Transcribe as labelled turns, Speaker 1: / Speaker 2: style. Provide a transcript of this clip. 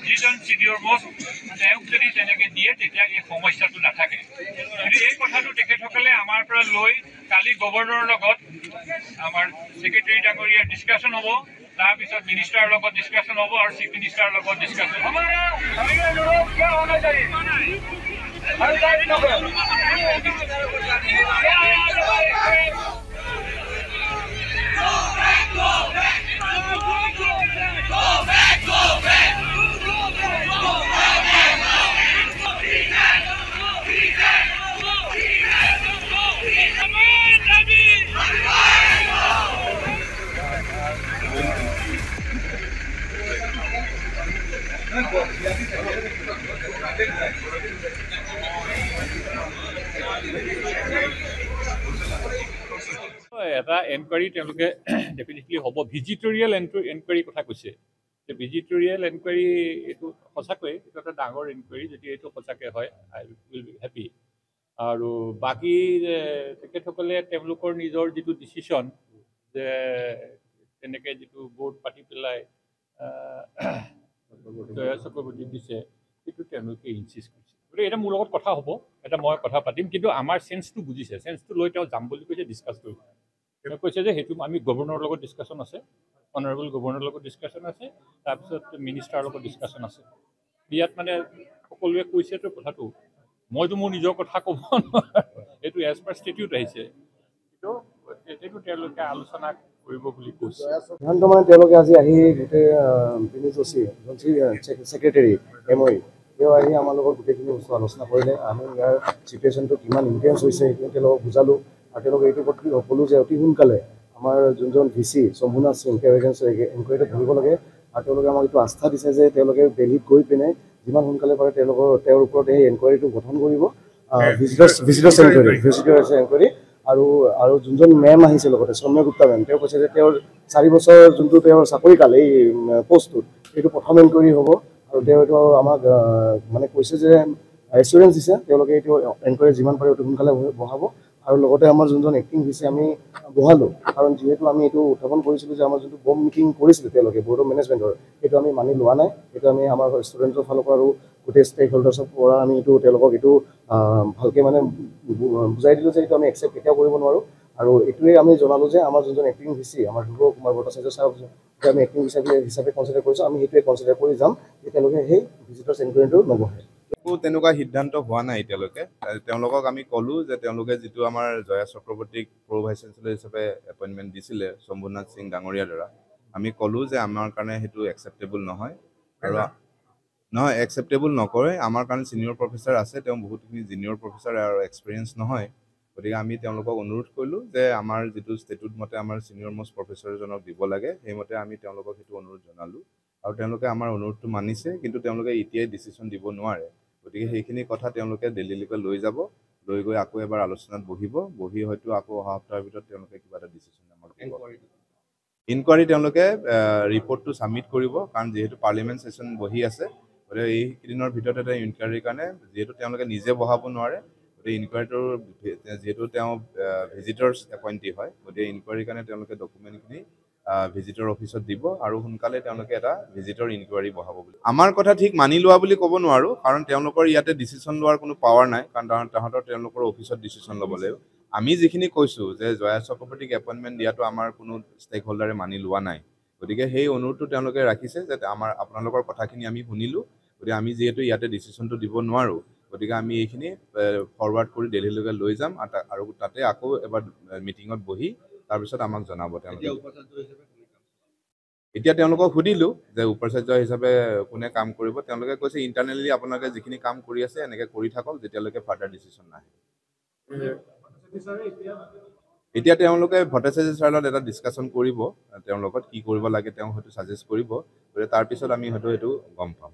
Speaker 1: যিজন senior most তেওঁক যদি তেনেকৈ দিয়ে তেতিয়া এই সমস্যাটো নাথাকে। কিন্তু এই কথাটো তেখেতসকলে আমাৰ পৰা লৈ কালি গভৰ্ণৰৰ লগত আমাৰ ছেক্ৰেটাৰী ডাঙৰীয়াৰ ডিছকাশ্যন হ'ব, তাৰপিছত মিনিষ্টাৰৰ লগত ডিছকাশ্যন হ'ব আৰু চিফ মিনিষ্টাৰৰ লগত ডিছকাশ্যন হ'ব। এটা এনকুৱাৰী তেওঁলোকে ডেফিনেটলি হ'ব। ভিজিটৰিয়েল এনকুৱাৰী কথা কৈছে যে ভিজিটৰিয়েল এনকুৱাৰী এইটো সঁচাকৈ এইটো এটা ডাঙৰ এনকুৱাৰী। যদি এইটো সঁচাকৈ হয় আই উইল বি হেপী। আৰু বাকী তেখেতসকলে তেওঁলোকৰ নিজৰ যিটো ডিচিশ্যন যে তেনেকৈ যিটো বৰ্ড পাতি পেলাই জয়া চক্ৰৱৰ্তীক দিছে সেইটো তেওঁলোকে ইনচিষ্ট কৰিছে। গতিকে এটা মোৰ লগত কথা হ'ব, এটা মই কথা পাতিম, কিন্তু আমাৰ চেঞ্চটো বুজিছে, চেঞ্চটো লৈ তেওঁ যাম বুলি কৈছে, ডিছকাছ কৰিব। তেওঁ কৈছে যে সেইটো আমি গভৰ্ণৰৰ লগত ডিছকাশ্যন আছে, অনাৰেবল গভৰ্ণৰৰ লগত ডিছকাশ্যন আছে, তাৰপিছত মিনিষ্টাৰৰ লগত ডিছকাশ্যন আছে। ইয়াত মানে সকলোৱে কৈছেতো কথাটো, মইতো মোৰ নিজৰ কথা ক'ব নোৱাৰোঁ, এইটো এজ পাৰ ষ্টেটিউট আহিছে, কিন্তু তেওঁলোকে আলোচনা কৰিব বুলি কৈছে।
Speaker 2: সিদ্ধান্ত মানে তেওঁলোকে আজি আহি গোটেই ছেক্ৰেটাৰী MOE তেওঁ আহি আমাৰ লগত গোটেইখিনি বস্তু আলোচনা কৰিলে। আমি ইয়াৰ চিটুৱেশ্যনটো কিমান ইণ্টেন্স হৈছে সেইটো তেওঁলোকক বুজালোঁ, আৰু তেওঁলোকে এইটো ক'লোঁ যে অতি সোনকালে আমাৰ যোনজন VC শম্ভুনাথ সিং তেওঁ এনকুৱাৰীটো ধৰিব লাগে। আৰু তেওঁলোকে আমাক এইটো আস্থা দিছে যে তেওঁলোকে দিল্লীত গৈ পিনে যিমান সোনকালে পাৰে তেওঁৰ ওপৰত এই এনকুৱাৰীটো গঠন কৰিব, ভিজিটৰ্ছ এনকুৱাৰী। আৰু যোনজন মেম আহিছে লগতে সৌম্য গুপ্তা মেম, তেওঁ কৈছে যে তেওঁৰ 4 বছৰ যোনটো তেওঁৰ চাকৰিকাল এই পষ্টটোত এইটো প্ৰথম এনকুৱাৰী হ'ব। আৰু তেওঁ এইটো আমাক মানে কৈছে যে এচুৰেঞ্চ দিছে তেওঁলোকে এইটো এনকুৱাৰী যিমান পাৰে অতি সোনকালে বহাব। আৰু লগতে আমাৰ যোনজন এক্টিং VC আমি বহালোঁ, কাৰণ যিহেতু আমি এইটো উত্থাপন কৰিছিলোঁ যে আমাৰ যোনটো বম মিটিং কৰিছিলে তেওঁলোকে বৰ্ড অফ মেনেজমেণ্টৰ, সেইটো আমি মানি লোৱা নাই। সেইটো আমি আমাৰ ষ্টুডেণ্টৰ ফালৰ পৰা আৰু গোটেই ষ্টেক হোল্ডাৰ্ছৰ পৰা আমি এইটো তেওঁলোকক এইটো ভালকৈ মানে বুজাই দিলোঁ যে এইটো আমি একচেপ্ট কেতিয়াও কৰিব নোৱাৰোঁ। আৰু এইটোৱে আমি জনালোঁ যে আমাৰ যোনজন এক্টিং VC আমাৰ ধ্ৰুৱ কুমাৰ ভট্টাচাৰ্য ছাৰক যে আমি এক্টিং হিচাপে কনচিডাৰ কৰিছোঁ, আমি সেইটোৱে কনচিডাৰ কৰি যাম যে তেওঁলোকে সেই ভিজিটৰ্ছ এনকুৱাৰীটো নবহে।
Speaker 3: একো তেনেকুৱা সিদ্ধান্ত হোৱা নাই এতিয়ালৈকে। তেওঁলোকক আমি ক'লোঁ যে তেওঁলোকে যিটো আমাৰ জয়া চক্ৰৱৰ্তীক ভাইচ চেঞ্চেলৰ হিচাপে এপইণ্টমেণ্ট দিছিলে শম্ভুনাথ সিং ডাঙৰীয়াৰ দ্বাৰা, আমি ক'লোঁ যে আমাৰ কাৰণে সেইটো একচেপ্টেবল নহয়, আৰু নহয় একচেপ্টেবল নকৰে। আমাৰ কাৰণে ছিনিয়ৰ প্ৰফেচাৰ আছে, তেওঁ বহুতখিনি জুনিয়ৰ প্ৰফেচাৰ আৰু এক্সপিৰিয়েঞ্চ নহয়। গতিকে আমি তেওঁলোকক অনুৰোধ কৰিলোঁ যে আমাৰ যিটো ষ্টেটুট মতে আমাৰ ছিনিয়ৰ মোষ্ট প্ৰফেচাৰজনক দিব লাগে, সেইমতে আমি তেওঁলোকক সেইটো অনুৰোধ জনালোঁ। আৰু তেওঁলোকে আমাৰ অনুৰোধটো মানিছে, কিন্তু তেওঁলোকে এতিয়াই ডিচিশ্যন দিব নোৱাৰে। গতিকে সেইখিনি কথা তেওঁলোকে দিল্লীলৈকে লৈ যাব, লৈ গৈ আকৌ এবাৰ আলোচনাত বহি হয়তো আকৌ অহা সপ্তাহৰ ভিতৰত তেওঁলোকে কিবা এটা ডিচিশ্যন আমাক দিব। ইনকুৱাৰী তেওঁলোকে ৰিপৰ্টটো ছাবমিট কৰিব, কাৰণ যিহেতু পাৰ্লিয়ামেণ্ট ছেশ্যন বহি আছে, গতিকে এইকেইদিনৰ ভিতৰত এটা ইনকুৱাৰীৰ কাৰণে যিহেতু তেওঁলোকে নিজে বহাব নোৱাৰে, গতিকে ইনকুৱাৰীটোৰ যিহেতু তেওঁ ভিজিটৰ্ছ এপইণ্টি হয়, গতিকে ইনকুৱাৰীৰ কাৰণে তেওঁলোকে ডকুমেণ্টখিনি ভিজিটৰ অফিচত দিব, আৰু সোনকালে তেওঁলোকে এটা ভিজিটৰ ইনকুৱাৰী বহাব বুলি। আমাৰ কথা ঠিক মানি লোৱা বুলি ক'ব নোৱাৰোঁ, কাৰণ তেওঁলোকৰ ইয়াতে ডিচিশ্যন লোৱাৰ কোনো পাৱাৰ নাই, কাৰণ তেওঁলোকৰ অফিচত ডিচিশ্যন ল'ব লাগিব। আমি যিখিনি কৈছোঁ যে জয়া চক্ৰৱৰ্তীক এপইণ্টমেণ্ট দিয়াটো আমাৰ কোনো ষ্টেক হোল্ডাৰে মানি লোৱা নাই। গতিকে সেই অনুৰোধটো তেওঁলোকে ৰাখিছে যে আপোনালোকৰ কথাখিনি আমি শুনিলোঁ, গতিকে আমি যিহেতু ইয়াতে ডিচিশ্যনটো দিব নোৱাৰোঁ, গতিকে আমি এইখিনি ফৰৱাৰ্ড কৰি দিল্লীলৈকে লৈ যাম, আৰু তাতে আকৌ এবাৰ মিটিঙত বহি তাৰপিছত আমাক জনাব তেওঁলোকে। এতিয়া তেওঁলোকক সুধিলোঁ যে উপাচাৰ্য হিচাপে কোনে কাম কৰিব, তেওঁলোকে কৈছে ইণ্টাৰনেলি আপোনালোকে যিখিনি কাম কৰি আছে এনেকৈ কৰি থাকক যেতিয়ালৈকে ফাৰ্ডাৰ ডিচিশ্যন নাহে। এতিয়া তেওঁলোকে ভট্টাচাৰ্য ছাৰৰ লগত এটা ডিছকাশ্যন কৰিব, তেওঁৰ লগত কি কৰিব লাগে তেওঁ হয়তো ছাজেষ্ট কৰিব, তাৰপিছত আমি হয়তো এইটো গম পাম।